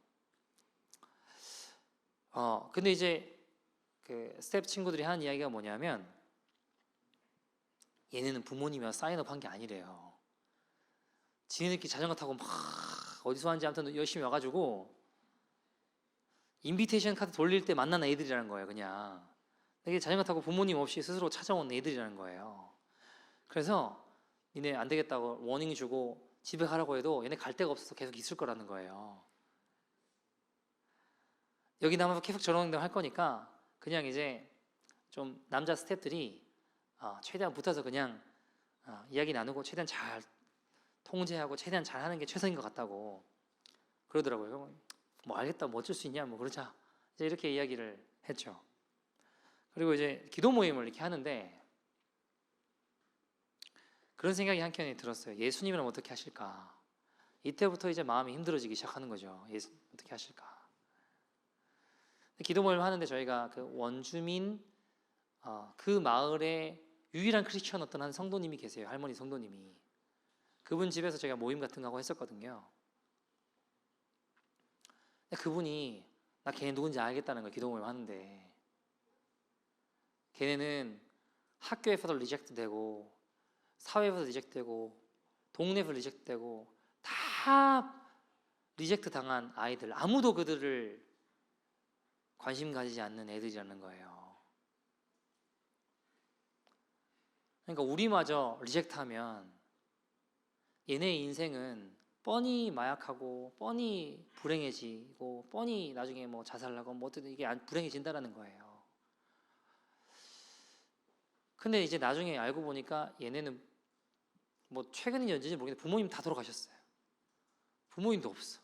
Speaker 1: 근데 이제 그 스텝 친구들이 하는 이야기가 뭐냐면 얘네는 부모님이랑 사인업 한 게 아니래요. 지네들끼리 자전거 타고 막 어디서 하는지 아무튼 열심히 와가지고 인비테이션 카드 돌릴 때 만난 애들이라는 거예요. 그냥 이게 자전거 타고 부모님 없이 스스로 찾아온 애들이라는 거예요. 그래서 니네 안 되겠다고 워닝 주고 집에 가라고 해도 얘네 갈 데가 없어서 계속 있을 거라는 거예요. 여기 남아서 계속 저런 걸 할 거니까 그냥 이제 좀 남자 스태프들이 최대한 붙어서 그냥 이야기 나누고 최대한 잘 통제하고 최대한 잘 하는 게 최선인 것 같다고 그러더라고요. 뭐 알겠다, 뭐 어쩔 수 있냐, 뭐 그러자. 이제 이렇게 이야기를 했죠. 그리고 이제 기도 모임을 이렇게 하는데 그런 생각이 한켠에 들었어요. 예수님이라면 어떻게 하실까? 이때부터 이제 마음이 힘들어지기 시작하는 거죠. 예수 어떻게 하실까? 기도 모임을 하는데 저희가 그 원주민 그 마을에 유일한 크리스천 어떤 한 성도님이 계세요. 할머니 성도님이. 그분 집에서 제가 모임 같은 거 하고 했었거든요. 근데 그분이 나 걔네 누군지 알겠다는 거예요. 기도 모임 하는데 걔네는 학교에서도 리젝트되고 사회에서도 리젝트되고 동네에서 리젝트되고 다 리젝트 당한 아이들, 아무도 그들을 관심 가지지 않는 애들이라는 거예요. 그러니까 우리마저 리젝트하면 얘네의 인생은 뻔히 마약하고 뻔히 불행해지고 뻔히 나중에 뭐 자살하고 뭐 어쨌든 이게 불행해진다라는 거예요. 근데 이제 나중에 알고 보니까 얘네는 뭐 최근이 언제인지 모르겠는데 부모님 다 돌아가셨어요. 부모님도 없어.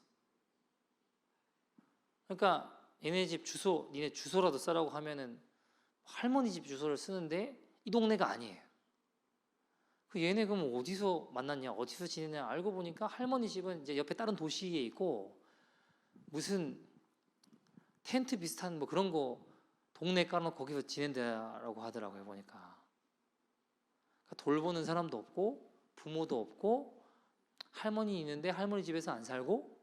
Speaker 1: 그러니까 얘네 집 주소, 니네 주소라도 써라고 하면은 할머니 집 주소를 쓰는데 이 동네가 아니에요. 그 얘네 그럼 어디서 만났냐, 어디서 지내냐 알고 보니까 할머니 집은 이제 옆에 다른 도시에 있고 무슨 텐트 비슷한 뭐 그런 거 동네 깔아놓고 거기서 지낸다라고 하더라고요 보니까. 그러니까 돌보는 사람도 없고 부모도 없고 할머니 있는데 할머니 집에서 안 살고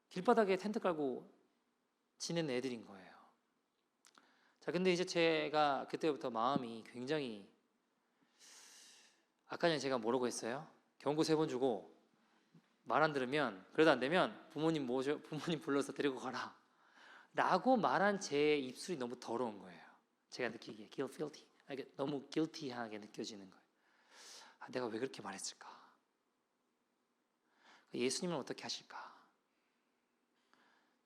Speaker 1: 길바닥에 텐트 깔고 지내는 애들인 거예요. 자, 근데 이제 제가 그때부터 마음이 굉장히 아까 전에 제가 뭐라고 했어요? 경고 3번 주고 말 안 들으면 그래도 안 되면 부모님 불러서 데리고 가라 라고 말한 제 입술이 너무 더러운 거예요. 제가 느끼기에 guilty, 너무 guilty하게 느껴지는 거예요. 내가 왜 그렇게 말했을까? 예수님은 어떻게 하실까?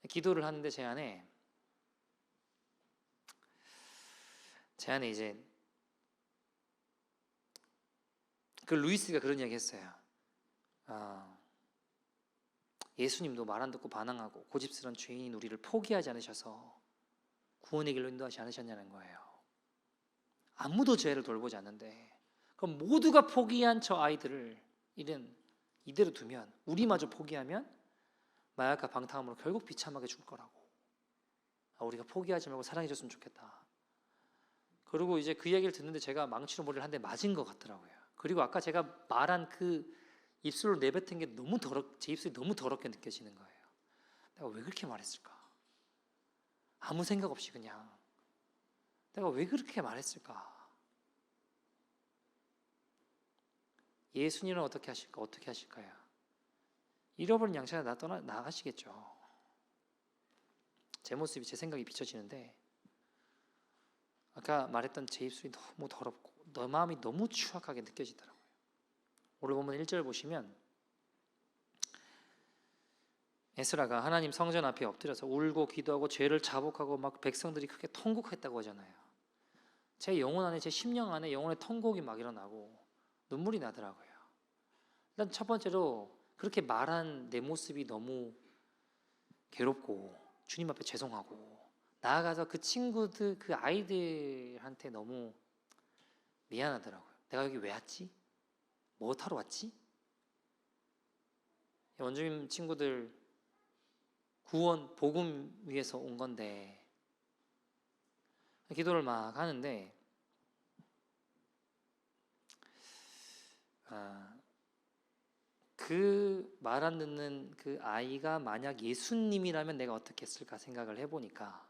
Speaker 1: 기도를 하는데 제 안에 이제 그 루이스가 그런 이야기 했어요. 예수님도 말 안 듣고 반항하고 고집스러운 죄인인 우리를 포기하지 않으셔서 구원의 길로 인도하지 않으셨냐는 거예요. 아무도 죄를 돌보지 않는데 그럼 모두가 포기한 저 아이들을 이대로 두면, 우리마저 포기하면 마약과 방탕함으로 결국 비참하게 죽을 거라고. 우리가 포기하지 말고 사랑해줬으면 좋겠다. 그리고 이제 그 이야기를 듣는데 제가 망치로 머리를 한 대 맞은 것 같더라고요. 그리고 아까 제가 말한 그 입술로 내뱉은 게 제 입술이 너무 더럽게 느껴지는 거예요. 내가 왜 그렇게 말했을까? 아무 생각 없이 그냥 내가 왜 그렇게 말했을까? 예수님은 어떻게 하실까? 어떻게 하실까요? 잃어버린 양처럼 나가시겠죠. 제 모습이, 제 생각이 비춰지는데 아까 말했던 제 입술이 너무 더럽고 너 마음이 너무 추악하게 느껴지더라고요. 오늘 보면 1절 보시면 에스라가 하나님 성전 앞에 엎드려서 울고 기도하고 죄를 자복하고 막 백성들이 크게 통곡했다고 하잖아요. 제 영혼 안에, 제 심령 안에 영혼의 통곡이 막 일어나고 눈물이 나더라고요. 일단 첫 번째로 그렇게 말한 내 모습이 너무 괴롭고 주님 앞에 죄송하고 나아가서 그 친구들, 그 아이들한테 너무 미안하더라고요. 내가 여기 왜 왔지? 뭐 하러 왔지? 원주민 친구들 구원, 복음 위해서 온 건데 기도를 막 하는데 그 말 안 듣는 그 아이가 만약 예수님이라면 내가 어떻게 했을까 생각을 해보니까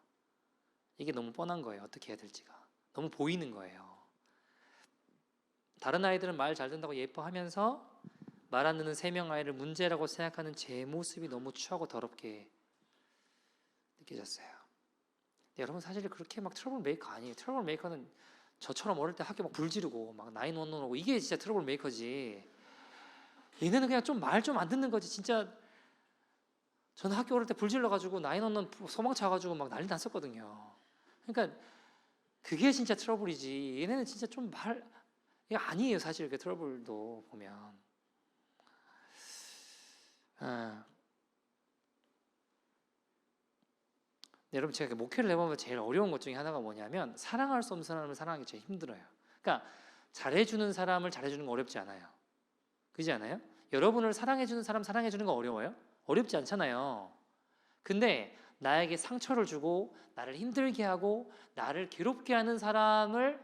Speaker 1: 이게 너무 뻔한 거예요. 어떻게 해야 될지가 너무 보이는 거예요. 다른 아이들은 말 잘 듣는다고 예뻐하면서 말 안 듣는 3명 아이를 문제라고 생각하는 제 모습이 너무 추하고 더럽게 느껴졌어요. 여러분 사실 그렇게 막 트러블 메이커 아니에요. 트러블 메이커는 저처럼 어릴 때 학교 막 불 지르고 막 911 오고 이게 진짜 트러블 메이커지. 얘네는 그냥 좀 말 좀 안 듣는 거지. 진짜 저는 학교 어릴 때 불 질러가지고 911 소방차가지고 막 난리 났었거든요. 그러니까 그게 진짜 트러블이지. 얘네는 진짜 좀 이게 아니에요. 사실 그 트러블도 보면. 여러분 제가 목회를 해보면 제일 어려운 것 중에 하나가 뭐냐면 사랑할 수 없는 사람을 사랑하기 제일 힘들어요. 그러니까 잘해주는 사람을 잘해주는 거 어렵지 않아요. 그렇지 않아요? 여러분을 사랑해주는 사람 사랑해주는 거 어려워요? 어렵지 않잖아요. 근데 나에게 상처를 주고 나를 힘들게 하고 나를 괴롭게 하는 사람을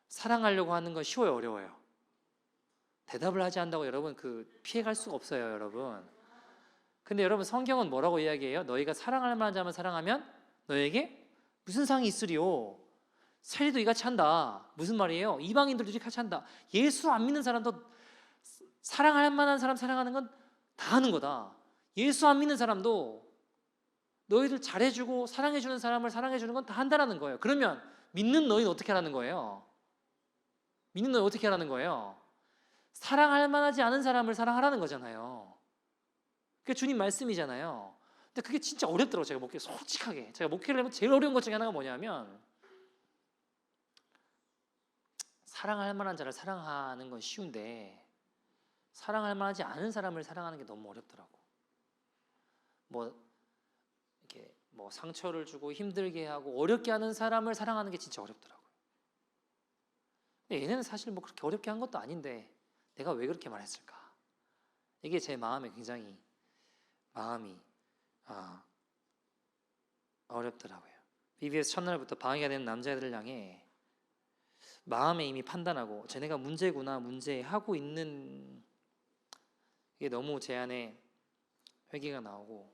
Speaker 1: 사랑하려고 하는 건 쉬워요, 어려워요? 대답을 하지 않는다고 여러분 피해갈 수가 없어요, 여러분. 근데 여러분 성경은 뭐라고 이야기해요? 너희가 사랑할 만한 자만 사랑하면 너에게 무슨 상이 있으리요? 세리도 이같이 한다. 무슨 말이에요? 이방인들도 이렇게 같이 한다. 예수 안 믿는 사람도 사랑할 만한 사람 사랑하는 건 다 하는 거다. 예수 안 믿는 사람도 너희들 잘해주고 사랑해주는 사람을 사랑해주는 건 다 한다라는 거예요. 그러면 믿는 너희는 어떻게 하라는 거예요? 믿는 너희 어떻게 하라는 거예요? 사랑할 만하지 않은 사람을 사랑하라는 거잖아요. 그게 주님 말씀이잖아요. 근데 그게 진짜 어렵더라고요. 제가 솔직하게 제가 목회를 하면 제일 어려운 것 중에 하나가 뭐냐면 사랑할 만한 자를 사랑하는 건 쉬운데 사랑할 만하지 않은 사람을 사랑하는 게 너무 어렵더라고. 이렇게 상처를 주고 힘들게 하고 어렵게 하는 사람을 사랑하는 게 진짜 어렵더라고요. 근데 얘네는 사실 그렇게 어렵게 한 것도 아닌데 내가 왜 그렇게 말했을까? 이게 제 마음에 굉장히 마음이 어렵더라고요. BBS 첫날부터 방해가 되는 남자애들을 향해 마음에 이미 판단하고 쟤네가 문제구나 문제하고 있는 이게 너무 제 안에 회개가 나오고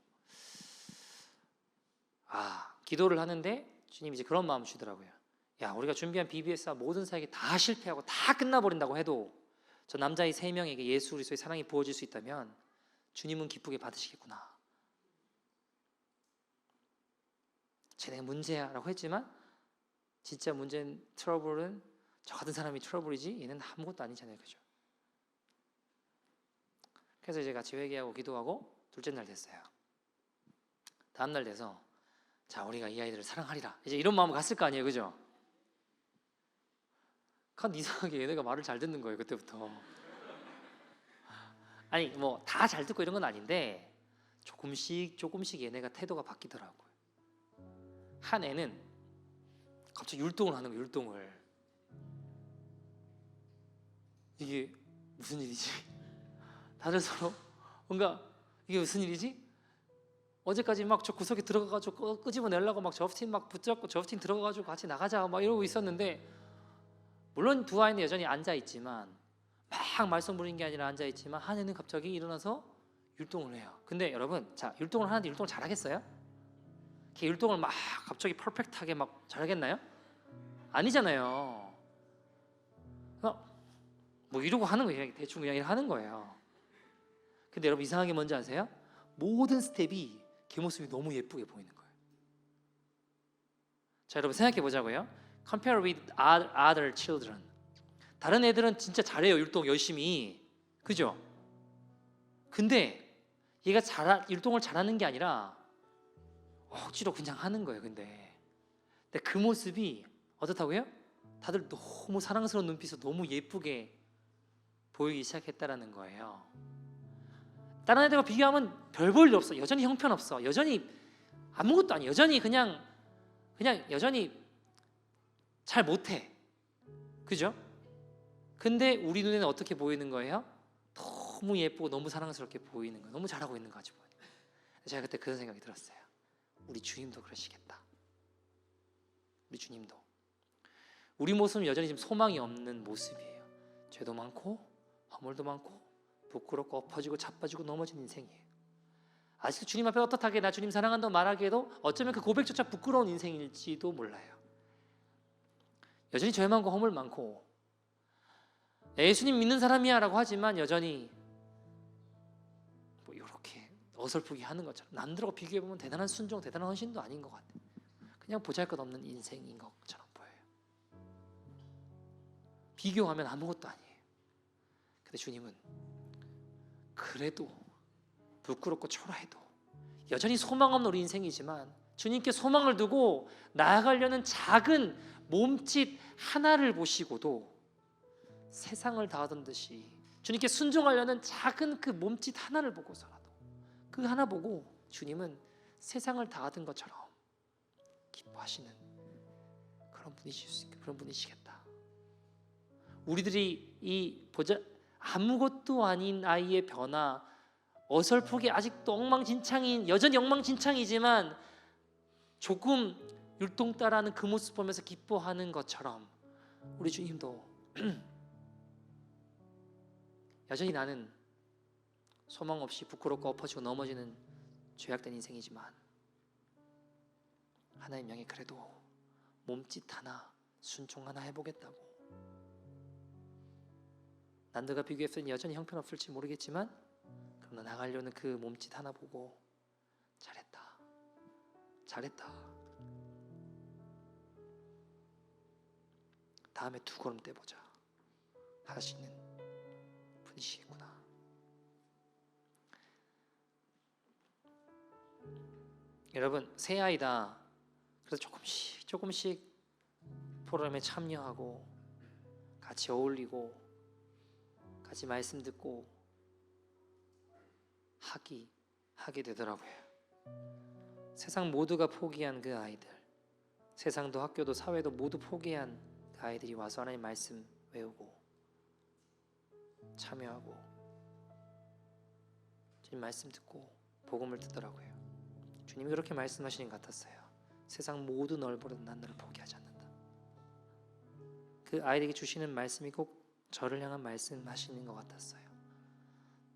Speaker 1: 기도를 하는데 주님이 이제 그런 마음 주더라고요. 야, 우리가 준비한 BBS와 모든 사역이 다 실패하고 다 끝나버린다고 해도 저 남자의 3명에게 예수 그리스도의 사랑이 부어질 수 있다면 주님은 기쁘게 받으시겠구나. 쟤네가 문제야라고 했지만 진짜 문제는 트러블은 저 같은 사람이 트러블이지 얘는 아무것도 아니잖아요. 그죠? 그래서 이제 같이 회개하고 기도하고 둘째 날 됐어요. 다음날 돼서 자 우리가 이 아이들을 사랑하리라 이제 이런 마음 갔을 거 아니에요, 그죠? 근데 이상하게 얘네가 말을 잘 듣는 거예요 그때부터. 아니 뭐 다 잘 듣고 이런 건 아닌데 조금씩 얘네가 태도가 바뀌더라고요. 한 애는 갑자기 율동을 하는 거예요. 율동을. 이게 무슨 일이지? 다들 서로 뭔가 이게 무슨 일이지? 어제까지 막 저 구석에 들어가가지고 끄집어내려고 막 저 팀 막 붙잡고 저 팀 들어가가지고 같이 나가자 막 이러고 있었는데, 물론 두 아이는 여전히 앉아 있지만 막 말썽 부리는 게 아니라 앉아 있지만 한 애는 갑자기 일어나서 율동을 해요. 근데 여러분, 자 율동을 하는데 율동을 잘하겠어요? 걔 율동을 막 갑자기 퍼펙트하게 막 잘하겠나요? 아니잖아요. 뭐 이러고 하는 거예요. 그냥 대충 그냥 하는 거예요. 근데 여러분 이상하게 뭔지 아세요? 모든 스텝이 걔 모습이 너무 예쁘게 보이는 거예요. 자 여러분 생각해 보자고요. Compare with other children. 다른 애들은 진짜 잘해요. 율동 열심히. 그죠? 근데 얘가 율동을 잘하는 게 아니라 억지로 그냥 하는 거예요. 근데 그 모습이 어떻다고요? 다들 너무 사랑스러운 눈빛으로 너무 예쁘게 보이기 시작했다라는 거예요. 다른 애들과 비교하면 별 볼 일 없어. 여전히 형편없어. 여전히 아무것도 아니에요. 여전히 그냥 여전히 잘 못해. 그죠? 근데 우리 눈에는 어떻게 보이는 거예요? 너무 예쁘고 너무 사랑스럽게 보이는 거예요. 너무 잘하고 있는 거지. 제가 그때 그런 생각이 들었어요. 우리 주님도 그러시겠다. 우리 주님도. 우리 모습은 여전히 지금 소망이 없는 모습이에요. 죄도 많고 허물도 많고 부끄럽고 엎어지고 자빠지고 넘어진 인생이에요. 아직도 주님 앞에 떳떳하게 나 주님 사랑한다고 말하기에도 어쩌면 그 고백조차 부끄러운 인생일지도 몰라요. 여전히 죄 많고 허물 많고 예수님 믿는 사람이야 라고 하지만 여전히 뭐 이렇게 어설프게 하는 것처럼 남들하고 비교해보면 대단한 순종, 대단한 헌신도 아닌 것 같아요. 그냥 보잘것없는 인생인 것처럼 보여요. 비교하면 아무것도 아니에요. 근데 주님은 그래도 부끄럽고 초라해도 여전히 소망 없는 우리 인생이지만 주님께 소망을 두고 나아가려는 작은 몸짓 하나를 보시고도 세상을 다하던 듯이 주님께 순종하려는 작은 그 몸짓 하나를 보고서라도 그 하나 보고 주님은 세상을 다하던 것처럼 기뻐하시는 그런 분이시겠다. 우리들이 이 아무것도 아닌 아이의 변화, 어설프게 아직도 엉망진창인, 여전히 엉망진창이지만 조금 율동 따라하는 그 모습 보면서 기뻐하는 것처럼 우리 주님도 여전히 나는 소망 없이 부끄럽고 엎어지고 넘어지는 죄악된 인생이지만 하나님 향해 그래도 몸짓 하나, 순종 하나 해보겠다고. 남들과 비교했을 때 여전히 형편없을지 모르겠지만 그러나 나가려는 그 몸짓 하나 보고 잘했다. 다음에 두 걸음 떼보자 하시는 분이시겠구나. 여러분 새 아이다. 그래서 조금씩 프로그램에 참여하고 같이 어울리고 같이 말씀 듣고 하게 되더라고요. 세상 모두가 포기한 그 아이들, 세상도 학교도 사회도 모두 포기한 그 아이들이 와서 하나님 말씀 외우고 참여하고 주님 말씀 듣고 복음을 듣더라고요. 주님이 그렇게 말씀하시는 것 같았어요. 세상 모두 널 보려도 난 너를 포기하지 않는다. 그 아이에게 주시는 말씀이 꼭 저를 향한 말씀하시는 것 같았어요.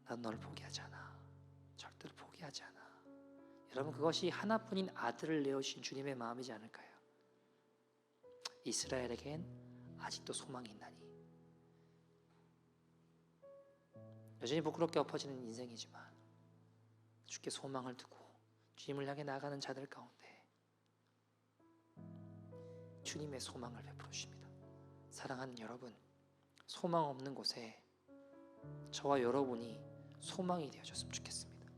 Speaker 1: 난 너를 포기하지 않아. 절대로 포기하지 않아. 여러분 그것이 하나뿐인 아들을 내어주신 주님의 마음이지 않을까요? 이스라엘에겐 아직도 소망이 있나니. 여전히 부끄럽게 엎어지는 인생이지만 주께 소망을 두고 주님을 향해 나아가는 자들 가운데 주님의 소망을 베풀어 주십니다. 사랑하는 여러분, 소망 없는 곳에 저와 여러분이 소망이 되어줬으면 좋겠습니다.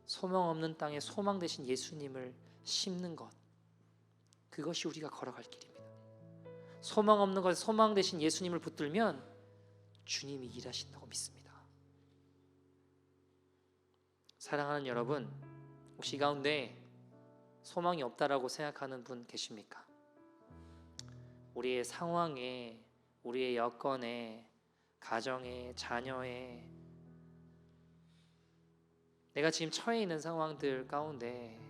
Speaker 1: 소망 없는 땅에 소망 되신 예수님을 심는 것, 그것이 우리가 걸어갈 길입니다. 소망 없는 것에 소망 되신 예수님을 붙들면 주님이 일하신다고 믿습니다. 사랑하는 여러분, 혹시 이 가운데 소망이 없다라고 생각하는 분 계십니까? 우리의 상황에, 우리의 여건에, 가정에, 자녀에, 내가 지금 처해 있는 상황들 가운데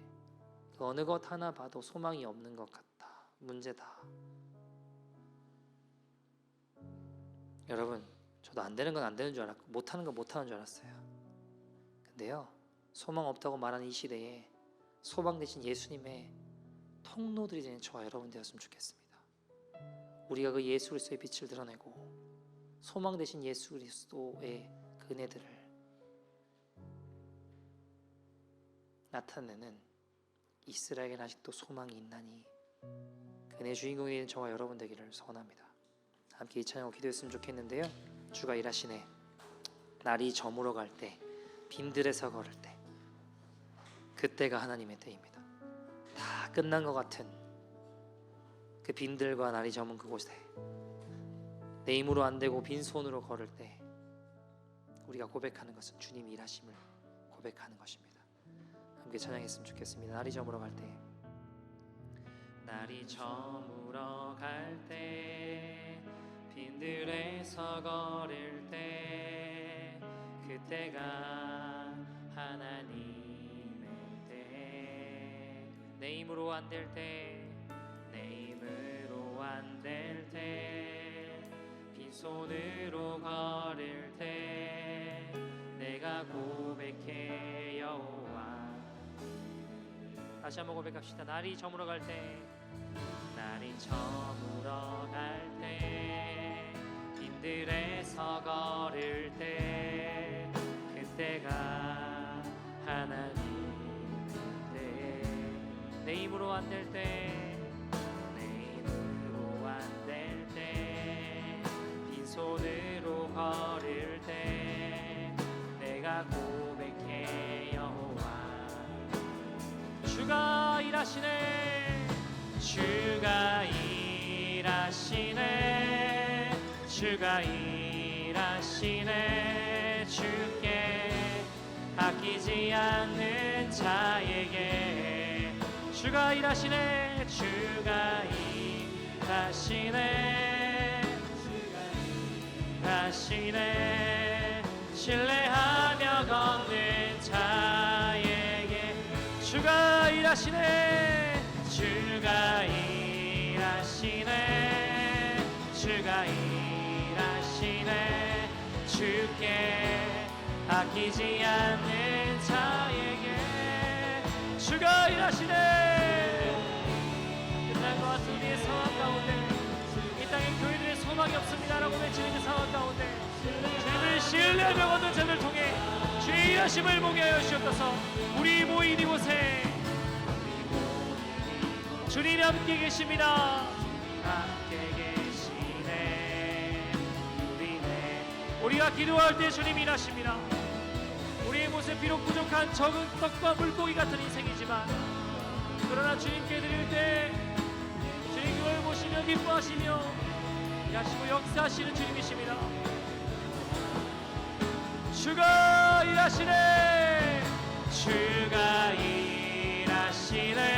Speaker 1: 그 어느 것 하나 봐도 소망이 없는 것 같다, 문제다. 여러분, 저도 안 되는 건 안 되는 줄 알았고 못하는 건 못하는 줄 알았어요. 근데요, 소망 없다고 말하는 이 시대에 소망 되신 예수님의 통로들이 되는 저와 여러분 되었으면 좋겠습니다. 우리가 그 예수 그리스도의 빛을 드러내고 소망 되신 예수 그리스도의 그 은혜들을 나타내는 이스라엘에는 아직도 소망이 있나니 그 은혜의 주인공이 되는 저와 여러분 되기를 소원합니다. 함께 이 찬양을 기도했으면 좋겠는데요. 주가 일하시네. 날이 저물어 갈 때, 빈들에서 걸을 때, 그때가 하나님의 때입니다. 다 끝난 것 같은 그 빈들과 날이 저문 그곳에 내 힘으로 안 되고 빈손으로 걸을 때 우리가 고백하는 것은 주님이 일하심을 고백하는 것입니다. 함께 찬양했으면 좋겠습니다. 날이 저물어 갈 때, 날이 저물어 갈 때, 빈들에서 걸을 때, 그때가 하나님의 때. 내 힘으로 안 될 때, 내 힘으로 안 될 때, 빈손으로 걸을 때, 내가 고백해 여호와. 다시 한번 고백합시다. 날이 저물어 갈 때, 날이 저물어 갈 때, 빈들에서 걸을 때, 그때가 하나님의 때. 내 힘으로 안 될 때, 내 힘으로 안 될 때, 빈손으로 걸을 때, 내가 고백해 여호와. 주가 일하시네. 주가 일하시네. 주가 일하시네. 주께 아끼지 않는 자에게. 주가 일하시네. 주가 일하시네. 주가 일하시네. 신뢰하며 걷는 자에게. 주가 일하시네. 주가 일하시네. 주가 일하시네. 주께 아끼지 않는 자에게. 주가 일하시네. 끝난 것 같은 우리의 상황 가운데, 이 땅의 교회들의 소망이 없습니다라고 외치는 상황 가운데 주님을 신뢰하며 걷는 자들 통해 주의 일하심을 보게 하여 주옵소서. 우리 모인 이곳에 주님이 함께 계십니다. 함께 계시네. 우리가 기도할 때 주님이 일하십니다. 우리의 모습 비록 부족한 적은 떡과 물고기 같은 인생이지만, 그러나 주님께 드릴 때 주님 그걸 보시며 기뻐하시며 일하시고 역사하시는 주님이십니다. 주가 일하시네. 주가 일하시네.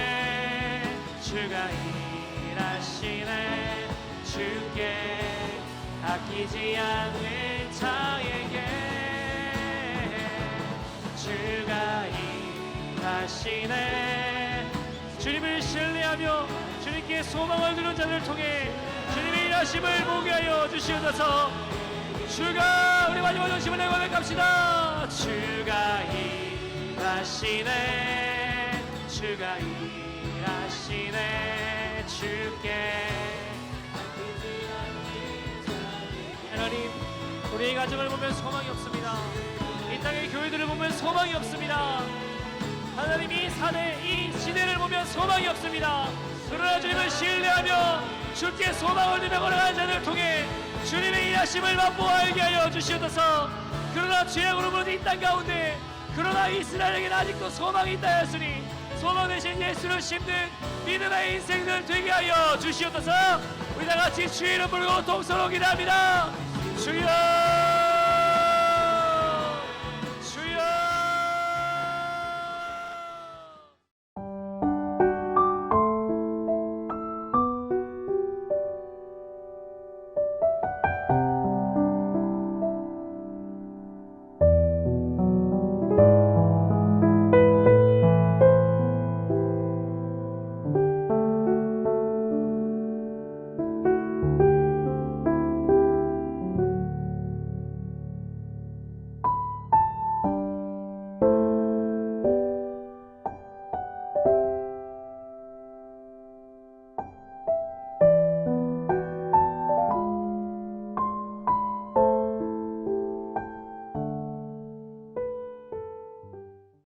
Speaker 1: 주가 일하시네. 주께 아끼지 않는 자에게. 주가 일하시네. 주님을 신뢰하며 주님께 소망을 두는 자들을 통해 주님의 일하심을 보게 하여 주시옵소서. 주가, 우리 마지막 전심을 내고 고백합시다. 주가 일하시네. 주가 일하시네. 주께. 하나님, 우리의 가정을 보면 소망이 없습니다. 이 땅의 교회들을 보면 소망이 없습니다. 하나님, 이 사대, 이 시대를 보면 소망이 없습니다. 그러나 주님을 신뢰하며 주께 소망을 두며 걸어가는 자들을 통해 주님의 일하심을 맛보아 알게 하여 주시옵소서. 그러나 죄악으로 무너진 이 땅 가운데
Speaker 3: 그러나 이스라엘에게는 아직도 소망이 있다 하였으니 소망 대신 예수를 심는 믿음의 인생들 되게 하여 주시옵소서. 우리 다 같이 주의 이름 부르고 동서로 기도합니다. 주여